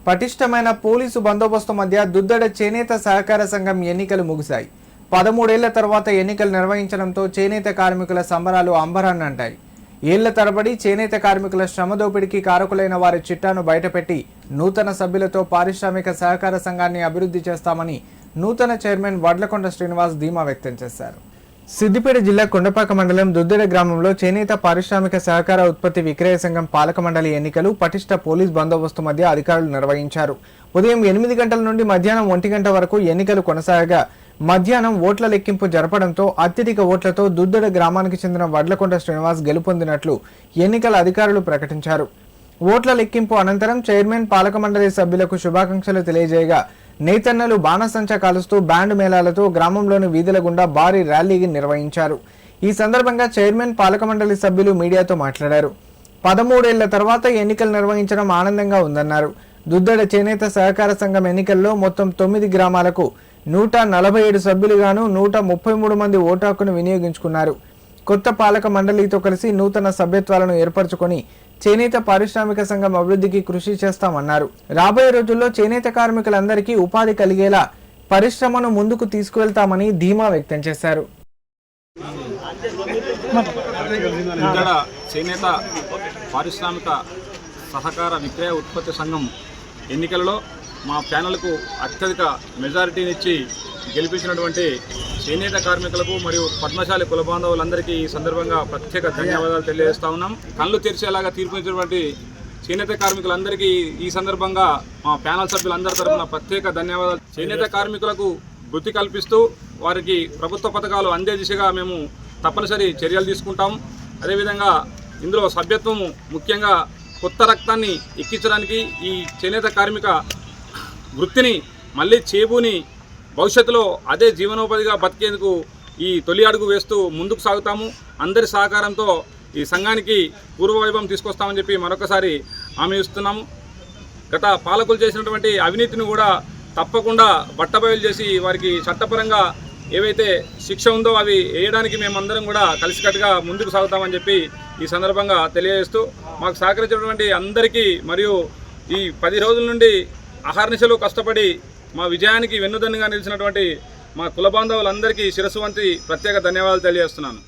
పటిష్టమైన పోలీసు బందోబస్తు మధ్య దుద్దడ చేనేత సహకార సంఘం ఎన్నికలు ముగిశాయి. 13 ఏళ్ల తర్వాత ఎన్నికలు నిర్వహించడంతో చేనేత కార్మికుల సంబరాలు అంబరాన్నంటాయి. ఏళ్ల తరబడి చేనేత కార్మికుల శ్రమదోపిడికి కారకులైన వారి చిట్టాను బయటపెట్టి నూతన సభ్యులతో పారిశ్రామిక సహకార సంఘాన్ని అభివృద్ధి చేస్తామని నూతన చైర్మన్ వడ్లకొండ శ్రీనివాస్ ధీమా వ్యక్తం చేశారు. సిద్దిపేట జిల్లా కొండపాక మండలం దుద్దెడ గ్రామంలో చేనేత పారిశ్రామిక సహకార ఉత్పత్తి విక్రయ సంఘం పాలక మండలి ఎన్నికలు పటిష్ట పోలీస్ బందోబస్తు మధ్య అధికారులు నిర్వహించారు. ఉదయం 8 గంటల నుండి మధ్యాహ్నం 1 గంట వరకు ఎన్నికలు కొనసాగగా మధ్యాహ్నం ఓట్ల లెక్కింపు జరపడంతో అత్యధిక ఓట్లతో దుద్దెడ గ్రామానికి చెందిన వడ్లకొండ శ్రీనివాస్ గెలుపొందినట్లు ఎన్నికల అధికారులు ప్రకటించారు. ఓట్ల లెక్కింపు అనంతరం చైర్మన్ పాలక మండలి సభ్యులకు శుభాకాంక్షలు తెలియజేయగా నేతన్నలు బాణసంచా కాలుస్తూ బ్యాండ్ మేళాలతో గ్రామంలోని వీధుల గుండా భారీ ర్యాలీని నిర్వహించారు. ఈ సందర్భంగా చైర్మన్ పాలక మండలి సభ్యులు మీడియాతో మాట్లాడారు. 13 ఏళ్ల తర్వాత ఎన్నికలు నిర్వహించడం ఆనందంగా ఉందన్నారు. దుద్దెడ చేనేత సహకార సంఘం ఎన్నికల్లో మొత్తం 9 గ్రామాలకు 147 సభ్యులుగాను 133 మంది ఓటు హక్కును వినియోగించుకున్నారు. కొత్త పాలక మండలితో కలిసి నూతన సభ్యత్వాలను ఏర్పరచుకొని చేనేత పారిశ్రామిక సంఘం అభివృద్ధికి కృషి చేస్తామన్నారు. రాబోయే రోజుల్లో చేనేత కార్మికులందరికీ ఉపాధి కలిగేలా పరిశ్రమను ముందుకు తీసుకువెళ్తామని ధీమా వ్యక్తం చేశారు. చేనేత పారిశ్రామిక సహకార విక్రయ ఉత్పత్తి సంఘం ఎన్నికలలో మా ప్యానెల్కు అత్యధిక మెజారిటీనిచ్చి గెలిపించినటువంటి చేనేత కార్మికులకు మరియు పద్మశాలి కుల బాంధవులందరికీ ఈ సందర్భంగా ప్రత్యేక ధన్యవాదాలు తెలియజేస్తా ఉన్నాం. కళ్ళు తెరిచేలాగా తీర్పిచ్చినటువంటి చేనేత కార్మికులందరికీ ఈ సందర్భంగా మా ప్యానెల్ సభ్యులందరి తరఫున ప్రత్యేక ధన్యవాదాలు. చేనేత కార్మికులకు వృత్తి కల్పిస్తూ వారికి ప్రభుత్వ పథకాలు అందే దిశగా మేము తప్పనిసరి చర్యలు తీసుకుంటాం. అదేవిధంగా ఇందులో సభ్యత్వము ముఖ్యంగా కొత్త రక్తాన్ని ఎక్కించడానికి ఈ చేనేత కార్మిక వృత్తిని మళ్ళీ చేబూని భవిష్యత్తులో అదే జీవనోపాధిగా బతికేందుకు ఈ తొలి అడుగు వేస్తూ ముందుకు సాగుతాము. అందరి సహకారంతో ఈ సంఘానికి పూర్వవైభవం తీసుకొస్తామని చెప్పి మరొకసారి హామీ ఇస్తున్నాము. గత పాలకులు చేసినటువంటి అవినీతిని కూడా తప్పకుండా బట్టబయలు చేసి వారికి చట్టపరంగా ఏవైతే శిక్ష ఉందో అవి వేయడానికి మేమందరం కూడా కలిసికట్టుగా ముందుకు సాగుతామని చెప్పి ఈ సందర్భంగా తెలియజేస్తూ మాకు సహకరించినటువంటి అందరికీ మరియు ఈ 10 రోజుల నుండి అహర్నిశలు కష్టపడి మా విజయానికి వెన్నుదన్నుగా నిలిచినటువంటి మా కుల బాంధవులందరికీ శిరస్సు వంచి ప్రత్యేక ధన్యవాదాలు తెలియజేస్తున్నాను.